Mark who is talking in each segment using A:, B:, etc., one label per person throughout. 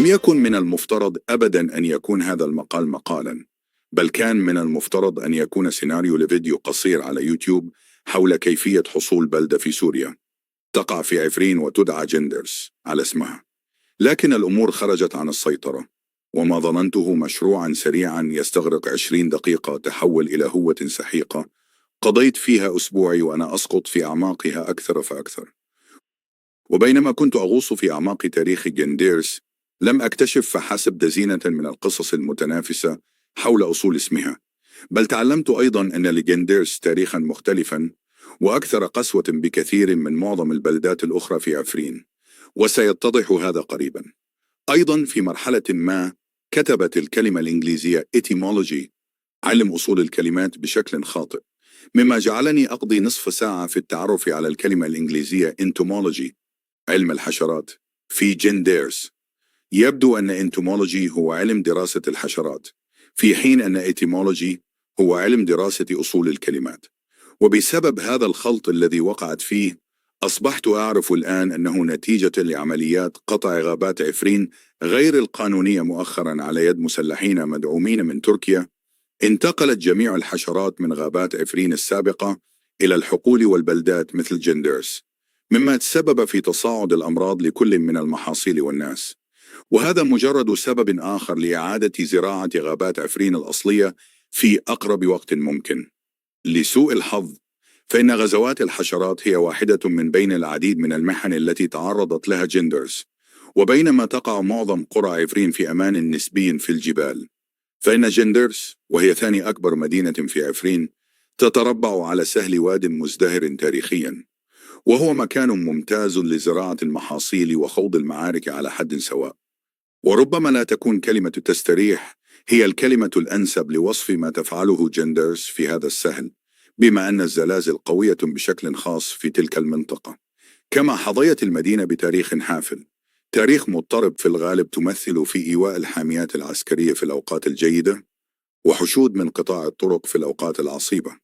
A: لم يكن من المفترض أبداً أن يكون هذا المقال مقالاً، بل كان من المفترض أن يكون سيناريو لفيديو قصير على يوتيوب حول كيفية حصول بلدة في سوريا تقع في عفرين وتدعى جندرس على اسمها. لكن الأمور خرجت عن السيطرة، وما ظننته مشروعاً سريعاً يستغرق 20 دقيقة تحول إلى هوة سحيقة قضيت فيها أسبوعي وأنا أسقط في أعماقها أكثر فأكثر. وبينما كنت أغوص في أعماق تاريخ جنديرس، لم أكتشف فحسب دزينة من القصص المتنافسة حول أصول اسمها، بل تعلمت أيضا أن لجنديرس تاريخا مختلفا وأكثر قسوة بكثير من معظم البلدات الأخرى في عفرين، وسيتضح هذا قريبا. أيضا في مرحلة ما كتبت الكلمة الإنجليزية etymology، علم أصول الكلمات، بشكل خاطئ، مما جعلني أقضي نصف ساعة في التعرف على الكلمة الإنجليزية entomology، علم الحشرات، في جنديرس. يبدو أن انتومولوجي هو علم دراسة الحشرات، في حين أن إتيمولوجي هو علم دراسة أصول الكلمات. وبسبب هذا الخلط الذي وقعت فيه، أصبحت أعرف الآن أنه نتيجة لعمليات قطع غابات عفرين غير القانونية مؤخرا على يد مسلحين مدعومين من تركيا، انتقلت جميع الحشرات من غابات عفرين السابقة إلى الحقول والبلدات مثل جنديرس، مما تسبب في تصاعد الأمراض لكل من المحاصيل والناس. وهذا مجرد سبب آخر لإعادة زراعة غابات عفرين الأصلية في أقرب وقت ممكن. لسوء الحظ، فإن غزوات الحشرات هي واحدة من بين العديد من المحن التي تعرضت لها جنديرس. وبينما تقع معظم قرى عفرين في أمان نسبي في الجبال، فإن جنديرس، وهي ثاني أكبر مدينة في عفرين، تتربع على سهل واد مزدهر تاريخياً، وهو مكان ممتاز لزراعة المحاصيل وخوض المعارك على حد سواء. وربما لا تكون كلمة تستريح هي الكلمة الأنسب لوصف ما تفعله جنديرس في هذا السهل، بما أن الزلازل قوية بشكل خاص في تلك المنطقة. كما حظيت المدينة بتاريخ حافل، تاريخ مضطرب في الغالب، تمثل في إيواء الحاميات العسكرية في الأوقات الجيدة وحشود من قطاع الطرق في الأوقات العصيبة.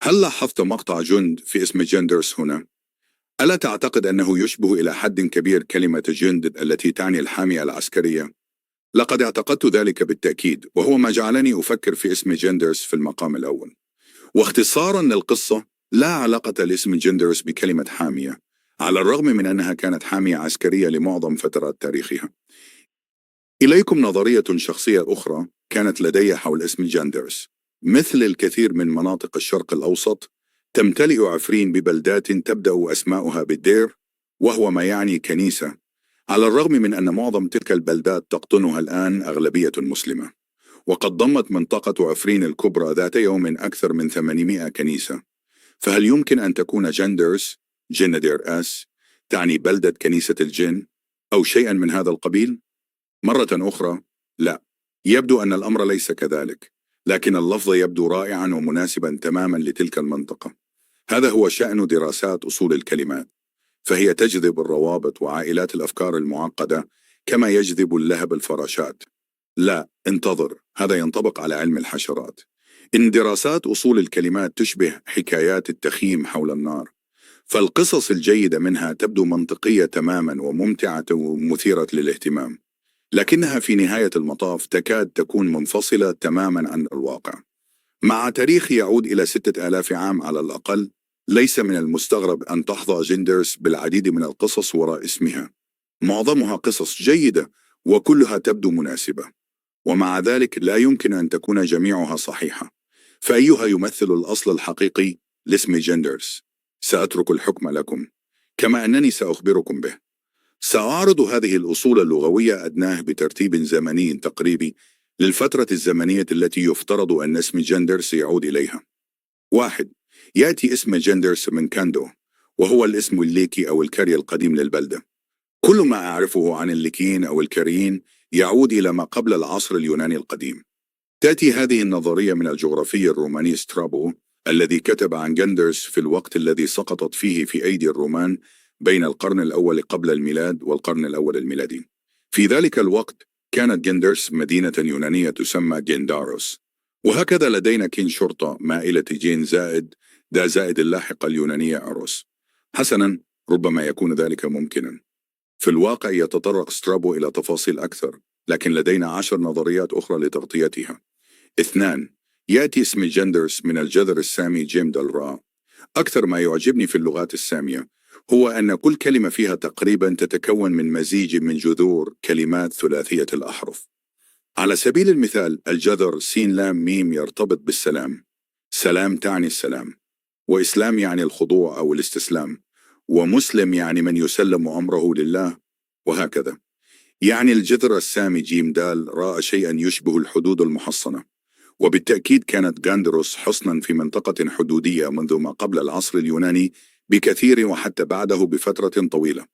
A: هل لاحظت مقطع جند في اسم جنديرس هنا؟ ألا تعتقد أنه يشبه إلى حد كبير كلمة جند التي تعني الحامية العسكرية؟ لقد اعتقدت ذلك بالتأكيد، وهو ما جعلني أفكر في اسم جنديرس في المقام الأول. واختصاراً للقصة، لا علاقة لاسم جنديرس بكلمة حامية، على الرغم من أنها كانت حامية عسكرية لمعظم فترات تاريخها. إليكم نظرية شخصية أخرى كانت لدي حول اسم جنديرس. مثل الكثير من مناطق الشرق الأوسط، تمتلئ عفرين ببلدات تبدأ أسماؤها بالدير، وهو ما يعني كنيسة، على الرغم من أن معظم تلك البلدات تقطنها الآن أغلبية مسلمة. وقد ضمت منطقة عفرين الكبرى ذات يوم أكثر من 800 كنيسة. فهل يمكن أن تكون جنديرس، جندير أس، تعني بلدة كنيسة الجن أو شيئا من هذا القبيل؟ مرة أخرى، لا، يبدو أن الأمر ليس كذلك، لكن اللفظ يبدو رائعا ومناسبا تماما لتلك المنطقة. هذا هو شأن دراسات أصول الكلمات، فهي تجذب الروابط وعائلات الأفكار المعقدة كما يجذب اللهب الفراشات. لا، انتظر، هذا ينطبق على علم الحشرات. إن دراسات أصول الكلمات تشبه حكايات التخييم حول النار، فالقصص الجيدة منها تبدو منطقية تماما وممتعة ومثيرة للاهتمام، لكنها في نهاية المطاف تكاد تكون منفصلة تماما عن الواقع. مع تاريخ يعود إلى 6000 عام على الأقل، ليس من المستغرب أن تحظى جنديرس بالعديد من القصص وراء اسمها، معظمها قصص جيدة وكلها تبدو مناسبة. ومع ذلك لا يمكن أن تكون جميعها صحيحة. فأيها يمثل الأصل الحقيقي لاسم جنديرس؟ سأترك الحكم لكم، كما أنني سأخبركم به. سأعرض هذه الأصول اللغوية أدناه بترتيب زمني تقريبي للفترة الزمنية التي يفترض أن اسم جنديرس يعود إليها. 1. يأتي اسم جنديرس من كاندو، وهو الاسم الليكي أو الكري القديم للبلدة. كل ما أعرفه عن الليكيين أو الكريين يعود إلى ما قبل العصر اليوناني القديم. تأتي هذه النظرية من الجغرافي الروماني سترابو، الذي كتب عن جنديرس في الوقت الذي سقطت فيه في أيدي الرومان بين القرن الأول قبل الميلاد والقرن الأول الميلادي. في ذلك الوقت كانت جنديرس مدينة يونانية تسمى جنداروس. وهكذا لدينا كين شرطة مائلة جين زائد دا زائد اللاحقة اليونانية أروس. حسنا، ربما يكون ذلك ممكنا. في الواقع يتطرق سترابو إلى تفاصيل أكثر، لكن لدينا 10 نظريات أخرى لتغطيتها. 2. يأتي اسم جندرس من الجذر السامي جيم دل را. أكثر ما يعجبني في اللغات السامية هو أن كل كلمة فيها تقريبا تتكون من مزيج من جذور كلمات ثلاثية الأحرف. على سبيل المثال الجذر سين لام ميم يرتبط بالسلام، سلام تعني السلام، وإسلام يعني الخضوع أو الاستسلام، ومسلم يعني من يسلم أمره لله، وهكذا. يعني الجذر السامي جيم دال رأى شيئا يشبه الحدود المحصنة، وبالتأكيد كانت غاندروس حصنا في منطقة حدودية منذ ما قبل العصر اليوناني بكثير وحتى بعده بفترة طويلة.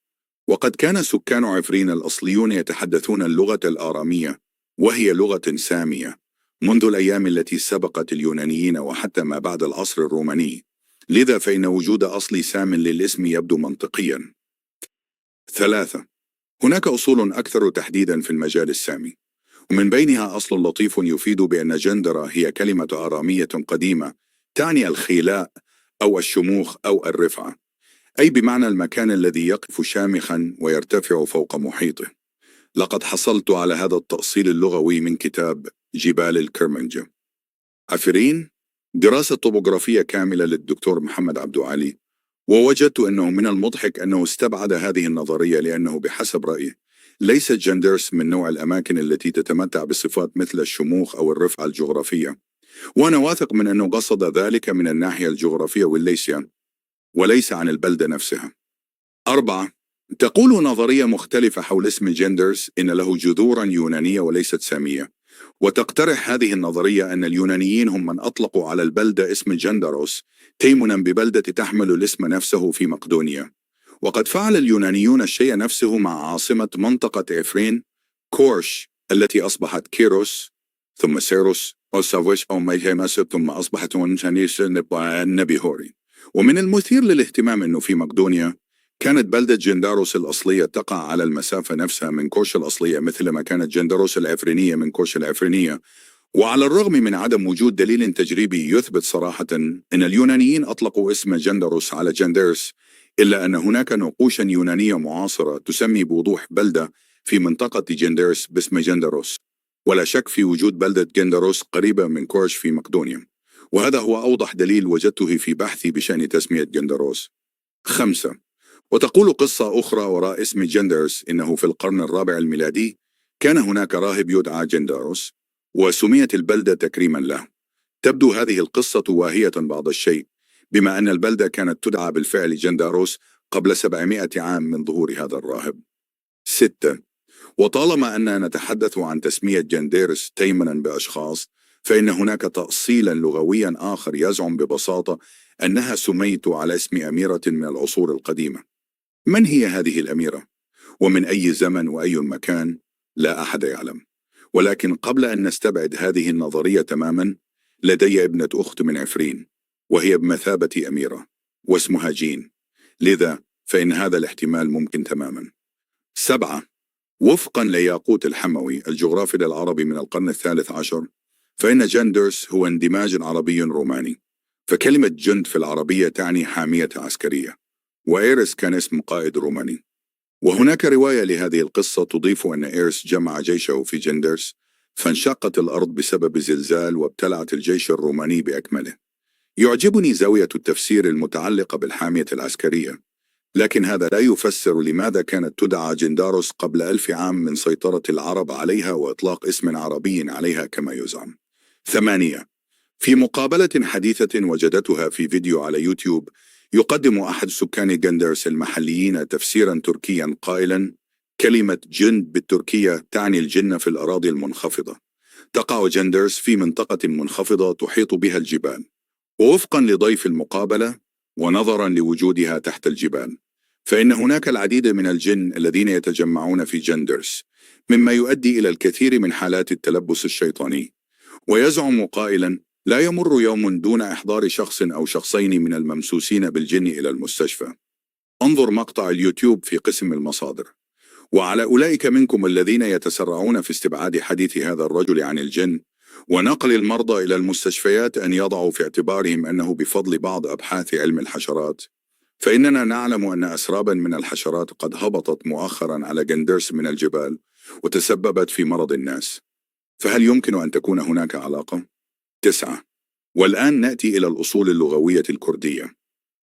A: وقد كان سكان عفرين الأصليون يتحدثون اللغة الآرامية، وهي لغة سامية، منذ الأيام التي سبقت اليونانيين وحتى ما بعد العصر الروماني، لذا فإن وجود أصل سام للاسم يبدو منطقيا. 3. هناك أصول أكثر تحديدا في المجال السامي، ومن بينها أصل لطيف يفيد بأن جندرة هي كلمة آرامية قديمة تعني الخيلاء أو الشموخ أو الرفعة، أي بمعنى المكان الذي يقف شامخا ويرتفع فوق محيطه. لقد حصلت على هذا التأصيل اللغوي من كتاب جبال الكرمنجة. عفرين، دراسة طبوغرافية كاملة للدكتور محمد عبدو علي، ووجدت أنه من المضحك أنه استبعد هذه النظرية لأنه بحسب رأيه ليست جندرس من نوع الأماكن التي تتمتع بصفات مثل الشموخ أو الرفعة الجغرافية، وأنا واثق من أنه قصد ذلك من الناحية الجغرافية والليسيا وليس عن البلدة نفسها. 4. تقول نظرية مختلفة حول اسم جندرس إن له جذورا يونانية وليست سامية، وتقترح هذه النظرية أن اليونانيين هم من أطلقوا على البلدة اسم جندروس تيمنا ببلدة تحمل الاسم نفسه في مقدونيا. وقد فعل اليونانيون الشيء نفسه مع عاصمة منطقة عفرين كورش التي أصبحت كيروس ثم سيروس أو سافوش أو ميهيماس ثم أصبحت نبيهوري. ومن المثير للاهتمام أنه في مقدونيا كانت بلدة جنداروس الأصلية تقع على المسافة نفسها من كورش الأصلية، مثلما كانت جنداروس العفرينية من كورش العفرينية. وعلى الرغم من عدم وجود دليل تجريبي يثبت صراحة أن اليونانيين أطلقوا اسم جندروس على جندرس، إلا أن هناك نقوشا يونانية معاصرة تسمي بوضوح بلدة في منطقة جندرس باسم جندروس، ولا شك في وجود بلدة جندروس قريبة من كورش في مقدونيا، وهذا هو أوضح دليل وجدته في بحثي بشأن تسمية جندروس. 5. وتقول قصة أخرى وراء اسم جندرس إنه في القرن الرابع الميلادي كان هناك راهب يدعى جنداروس، وسميت البلدة تكريما له. تبدو هذه القصة واهية بعض الشيء، بما أن البلدة كانت تدعى بالفعل جنداروس قبل 700 عام من ظهور هذا الراهب. 6. وطالما أننا نتحدث عن تسمية جنديرس تيمنا بأشخاص، فإن هناك تأصيلا لغويا آخر يزعم ببساطة أنها سميت على اسم أميرة من العصور القديمة. من هي هذه الأميرة؟ ومن أي زمن وأي مكان؟ لا أحد يعلم. ولكن قبل أن نستبعد هذه النظرية تماما، لدي ابنة أخت من عفرين، وهي بمثابة أميرة، واسمها جين، لذا فإن هذا الاحتمال ممكن تماما. 7. وفقا لياقوت الحموي الجغرافي العربي من القرن الثالث عشر، فإن جندرس هو اندماج عربي روماني، فكلمة جند في العربية تعني حامية عسكرية، وإيرس كان اسم قائد روماني. وهناك رواية لهذه القصة تضيف أن إيرس جمع جيشه في جندرس، فانشقت الأرض بسبب زلزال وابتلعت الجيش الروماني بأكمله. يعجبني زاوية التفسير المتعلقة بالحامية العسكرية، لكن هذا لا يفسر لماذا كانت تدعى جنداروس قبل 1000 عام من سيطرة العرب عليها وإطلاق اسم عربي عليها كما يزعم. 8. في مقابلة حديثة وجدتها في فيديو على يوتيوب، يقدم أحد سكان جندرس المحليين تفسيرا تركيا قائلا: كلمة جند بالتركية تعني الجنة في الأراضي المنخفضة. تقع جندرس في منطقة منخفضة تحيط بها الجبال، ووفقا لضيف المقابلة ونظرا لوجودها تحت الجبال، فإن هناك العديد من الجن الذين يتجمعون في جندرس، مما يؤدي إلى الكثير من حالات التلبس الشيطاني. ويزعم قائلا: لا يمر يوم دون إحضار شخص أو شخصين من الممسوسين بالجن إلى المستشفى. انظر مقطع اليوتيوب في قسم المصادر. وعلى أولئك منكم الذين يتسرعون في استبعاد حديث هذا الرجل عن الجن ونقل المرضى إلى المستشفيات أن يضعوا في اعتبارهم أنه بفضل بعض أبحاث علم الحشرات، فإننا نعلم أن أسرابا من الحشرات قد هبطت مؤخرا على جندرس من الجبال وتسببت في مرض الناس. فهل يمكن أن تكون هناك علاقة؟ 9. والآن نأتي إلى الأصول اللغوية الكردية.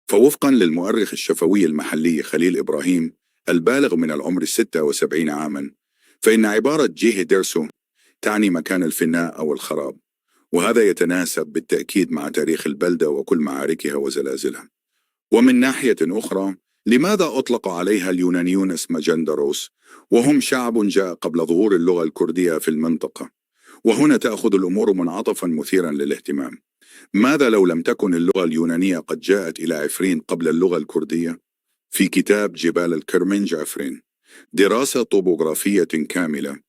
A: فوفقا للمؤرخ الشفوي المحلي خليل إبراهيم البالغ من العمر 76 عاما، فإن عبارة جيه ديرسو تعني مكان الفناء أو الخراب، وهذا يتناسب بالتأكيد مع تاريخ البلدة وكل معاركها وزلازلها. ومن ناحية أخرى، لماذا أطلق عليها اليونانيون اسم جندروس وهم شعب جاء قبل ظهور اللغة الكردية في المنطقة؟ وهنا تأخذ الأمور منعطفا مثيرا للاهتمام. ماذا لو لم تكن اللغة اليونانية قد جاءت إلى عفرين قبل اللغة الكردية؟ في كتاب جبال الكرمنج عفرين دراسة طوبوغرافية كاملة،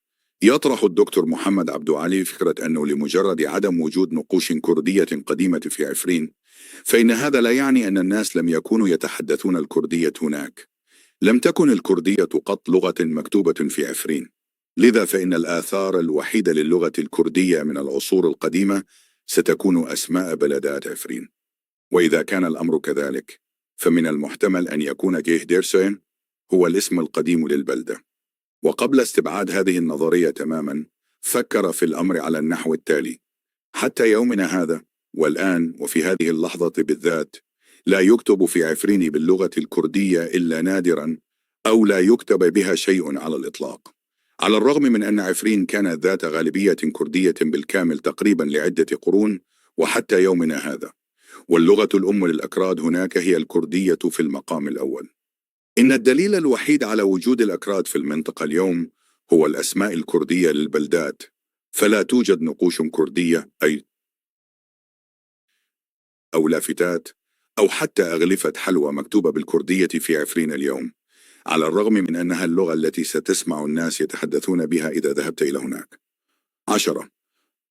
A: يطرح الدكتور محمد عبد علي فكرة أنه لمجرد عدم وجود نقوش كردية قديمة في عفرين، فإن هذا لا يعني أن الناس لم يكونوا يتحدثون الكردية هناك. لم تكن الكردية قط لغة مكتوبة في عفرين، لذا فإن الآثار الوحيدة للغة الكردية من العصور القديمة ستكون أسماء بلدات عفرين. وإذا كان الأمر كذلك، فمن المحتمل أن يكون جيه ديرسين هو الاسم القديم للبلدة. وقبل استبعاد هذه النظرية تماما، فكر في الأمر على النحو التالي: حتى يومنا هذا والآن وفي هذه اللحظة بالذات، لا يكتب في عفرين باللغة الكردية إلا نادرا، أو لا يكتب بها شيء على الإطلاق، على الرغم من أن عفرين كانت ذات غالبية كردية بالكامل تقريبا لعدة قرون وحتى يومنا هذا. واللغة الأم للأكراد هناك هي الكردية في المقام الأول. إن الدليل الوحيد على وجود الأكراد في المنطقة اليوم هو الأسماء الكردية للبلدات، فلا توجد نقوش كردية أو لافتات أو حتى أغلفة حلوى مكتوبة بالكردية في عفرين اليوم، على الرغم من أنها اللغة التي ستسمع الناس يتحدثون بها إذا ذهبت إلى هناك. 10.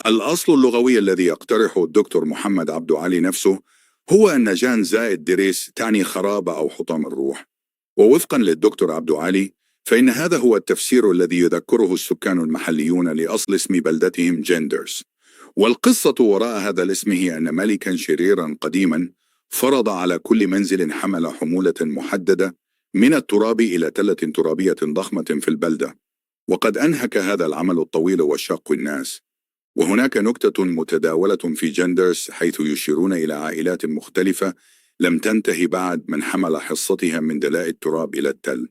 A: الأصل اللغوي الذي يقترحه الدكتور محمد عبد علي نفسه هو أن جان زائد دريس تعني خراب أو حطام الروح. ووفقا للدكتور عبد علي، فإن هذا هو التفسير الذي يذكره السكان المحليون لأصل اسم بلدتهم جندرز. والقصة وراء هذا الاسم هي أن ملكا شريرا قديما فرض على كل منزل حمل حمولة محددة من التراب إلى تلة ترابية ضخمة في البلدة، وقد أنهك هذا العمل الطويل والشاق الناس. وهناك نكتة متداولة في جندرز حيث يشيرون إلى عائلات مختلفة لم تنتهي بعد من حمل حصتها من دلاء التراب إلى التل.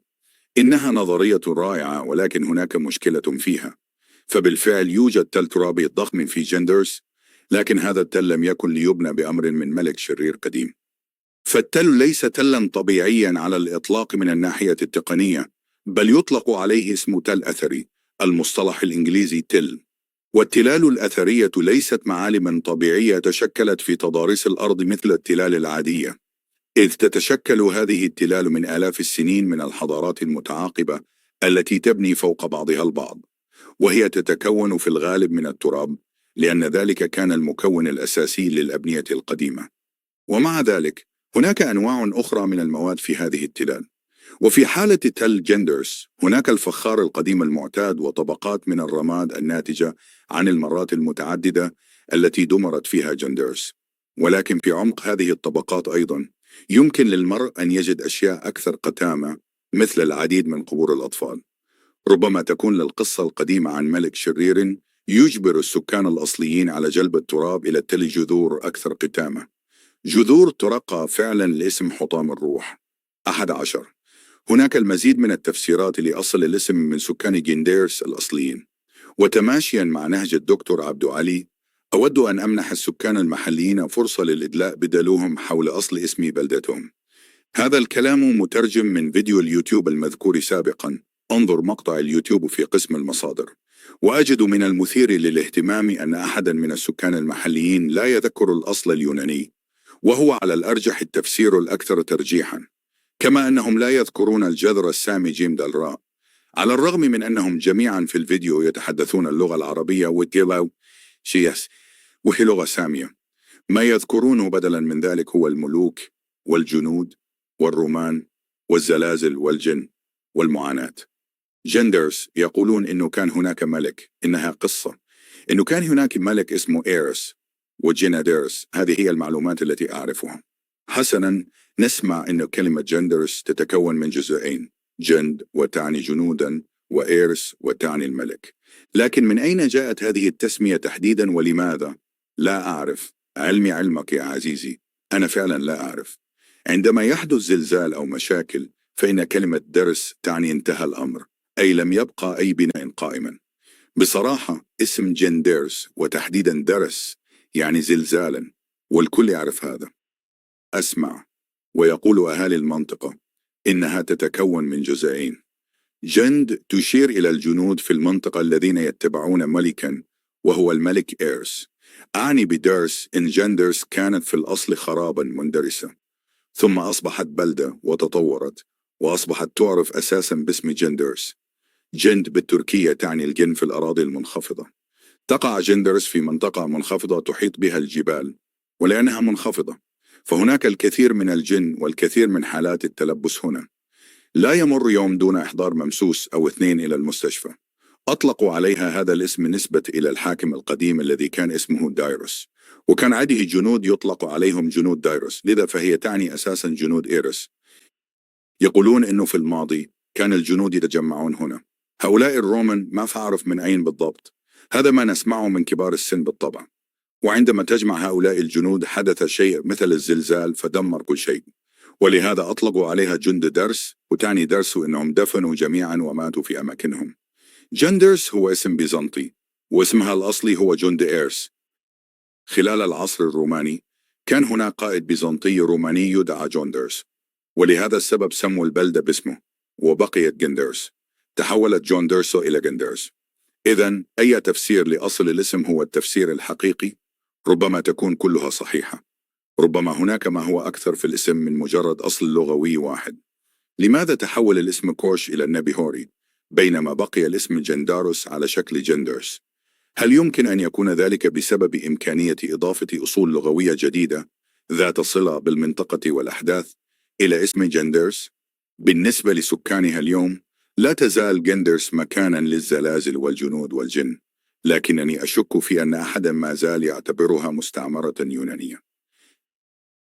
A: إنها نظرية رائعة، ولكن هناك مشكلة فيها. فبالفعل يوجد تل ترابي ضخم في جندرز، لكن هذا التل لم يكن ليبنى بأمر من ملك شرير قديم. فالتل ليس تلا طبيعيا على الإطلاق من الناحية التقنية، بل يطلق عليه اسم تل أثري، المصطلح الإنجليزي تل. والتلال الأثرية ليست معالم طبيعية تشكلت في تضاريس الأرض مثل التلال العادية، إذ تتشكل هذه التلال من آلاف السنين من الحضارات المتعاقبة التي تبني فوق بعضها البعض، وهي تتكون في الغالب من التراب، لأن ذلك كان المكون الأساسي للأبنية القديمة. ومع ذلك هناك أنواع أخرى من المواد في هذه التلال. وفي حالة تل جندرز هناك الفخار القديم المعتاد وطبقات من الرماد الناتجة عن المرات المتعددة التي دمرت فيها جندرز. ولكن في عمق هذه الطبقات أيضا يمكن للمرء أن يجد أشياء أكثر قتامة، مثل العديد من قبور الأطفال. ربما تكون للقصة القديمة عن ملك شرير يجبر السكان الأصليين على جلب التراب إلى التل جذور أكثر قتامة، جذور ترقى فعلا لاسم حطام الروح. 11. هناك المزيد من التفسيرات لأصل الاسم من سكان جنديرس الأصليين. وتماشيا مع نهج الدكتور عبد علي، أود أن أمنح السكان المحليين فرصة للإدلاء بدلوهم حول أصل اسم بلدتهم. هذا الكلام مترجم من فيديو اليوتيوب المذكور سابقا، انظر مقطع اليوتيوب في قسم المصادر. وأجد من المثير للاهتمام أن أحدا من السكان المحليين لا يذكر الأصل اليوناني، وهو على الأرجح التفسير الأكثر ترجيحا، كما أنهم لا يذكرون الجذر السامي جيم دال راء، على الرغم من أنهم جميعا في الفيديو يتحدثون اللغة العربية وهي لغة سامية. ما يذكرونه بدلا من ذلك هو الملوك والجنود والرومان والزلازل والجن والمعاناة. جندرز يقولون إنه كان هناك ملك، إنها قصة، إنه كان هناك ملك اسمه إيرس وجيناديرس. هذه هي المعلومات التي أعرفها. حسنا، نسمع أن كلمة جندرس تتكون من جزئين، جند وتعني جنودا، وإيرس وتعني الملك. لكن من أين جاءت هذه التسمية تحديدا ولماذا؟ لا أعرف. علمي علمك يا عزيزي، أنا فعلا لا أعرف. عندما يحدث زلزال أو مشاكل فإن كلمة درس تعني انتهى الأمر، أي لم يبقى أي بناء قائما. بصراحة اسم جندرس وتحديدا درس يعني زلزالا، والكل يعرف هذا. أسمع، ويقول أهالي المنطقة إنها تتكون من جزئين. جند تشير إلى الجنود في المنطقة الذين يتبعون ملكا وهو الملك إيرس. أعني بدرس إن جندرس كانت في الأصل خرابا مندرسة، ثم أصبحت بلدة وتطورت وأصبحت تعرف أساسا باسم جندرس. جند بالتركية تعني الجن في الأراضي المنخفضة. تقع جندرس في منطقة منخفضة تحيط بها الجبال، ولأنها منخفضة فهناك الكثير من الجن والكثير من حالات التلبس هنا. لا يمر يوم دون إحضار ممسوس أو اثنين إلى المستشفى. أطلقوا عليها هذا الاسم نسبة إلى الحاكم القديم الذي كان اسمه دايروس، وكان عده جنود يطلق عليهم جنود دايروس، لذا فهي تعني أساسا جنود إيرس. يقولون إنه في الماضي كان الجنود يتجمعون هنا. هؤلاء الرومان ما أعرف من أين بالضبط، هذا ما نسمعه من كبار السن بالطبع. وعندما تجمع هؤلاء الجنود حدث شيء مثل الزلزال فدمر كل شيء، ولهذا أطلقوا عليها جند درس، وتعني درس إنهم دفنوا جميعا وماتوا في أماكنهم. جندرس هو اسم بيزنطي، واسمها الأصلي هو جند إيرس. خلال العصر الروماني كان هناك قائد بيزنطي روماني يدعى جندرس، ولهذا السبب سموا البلدة باسمه، وبقيت جندرس. تحولت جندرسو إلى جندرس. إذن أي تفسير لأصل الاسم هو التفسير الحقيقي؟ ربما تكون كلها صحيحة، ربما هناك ما هو أكثر في الاسم من مجرد أصل لغوي واحد. لماذا تحول الاسم كوش إلى النبيهوري بينما بقي الاسم جنداروس على شكل جندرس؟ هل يمكن أن يكون ذلك بسبب إمكانية إضافة أصول لغوية جديدة ذات صلة بالمنطقة والأحداث إلى اسم جندرس؟ بالنسبة لسكانها اليوم لا تزال جندرس مكانا للزلازل والجنود والجن، لكنني أشك في أن أحدا ما زال يعتبرها مستعمرة يونانية.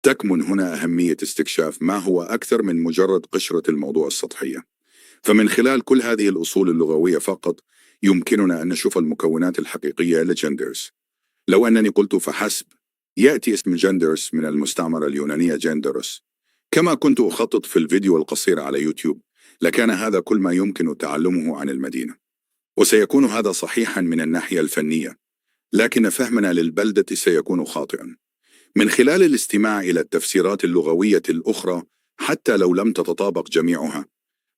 A: تكمن هنا أهمية استكشاف ما هو أكثر من مجرد قشرة الموضوع السطحية. فمن خلال كل هذه الأصول اللغوية فقط يمكننا أن نشوف المكونات الحقيقية لجندرس. لو أنني قلت فحسب يأتي اسم جندرس من المستعمرة اليونانية جندرس كما كنت أخطط في الفيديو القصير على يوتيوب، لكان هذا كل ما يمكن تعلمه عن المدينة، وسيكون هذا صحيحا من الناحية الفنية، لكن فهمنا للبلدة سيكون خاطئا. من خلال الاستماع إلى التفسيرات اللغوية الأخرى حتى لو لم تتطابق جميعها،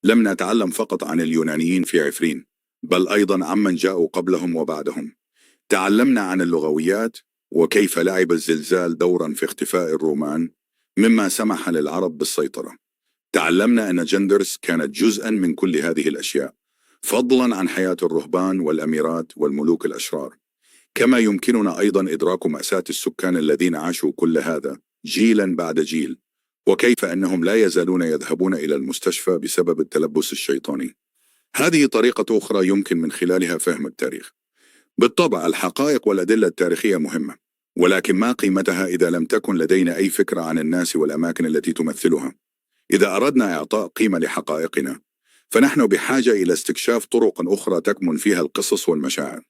A: لم نتعلم فقط عن اليونانيين في عفرين، بل أيضا عمن جاءوا قبلهم وبعدهم. تعلمنا عن اللغويات وكيف لعب الزلزال دورا في اختفاء الرومان مما سمح للعرب بالسيطرة. تعلمنا أن جندرس كانت جزءا من كل هذه الأشياء، فضلا عن حياة الرهبان والأميرات والملوك الأشرار. كما يمكننا أيضا إدراك مأساة السكان الذين عاشوا كل هذا جيلا بعد جيل، وكيف أنهم لا يزالون يذهبون إلى المستشفى بسبب التلبس الشيطاني. هذه طريقة أخرى يمكن من خلالها فهم التاريخ. بالطبع الحقائق والأدلة التاريخية مهمة، ولكن ما قيمتها إذا لم تكن لدينا أي فكرة عن الناس والأماكن التي تمثلها؟ إذا أردنا إعطاء قيمة لحقائقنا فنحن بحاجة إلى استكشاف طرق أخرى تكمن فيها القصص والمشاعر.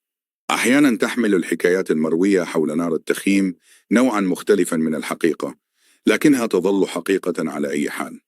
A: أحيانا تحمل الحكايات المروية حول نار التخييم نوعا مختلفا من الحقيقة، لكنها تظل حقيقة على أي حال.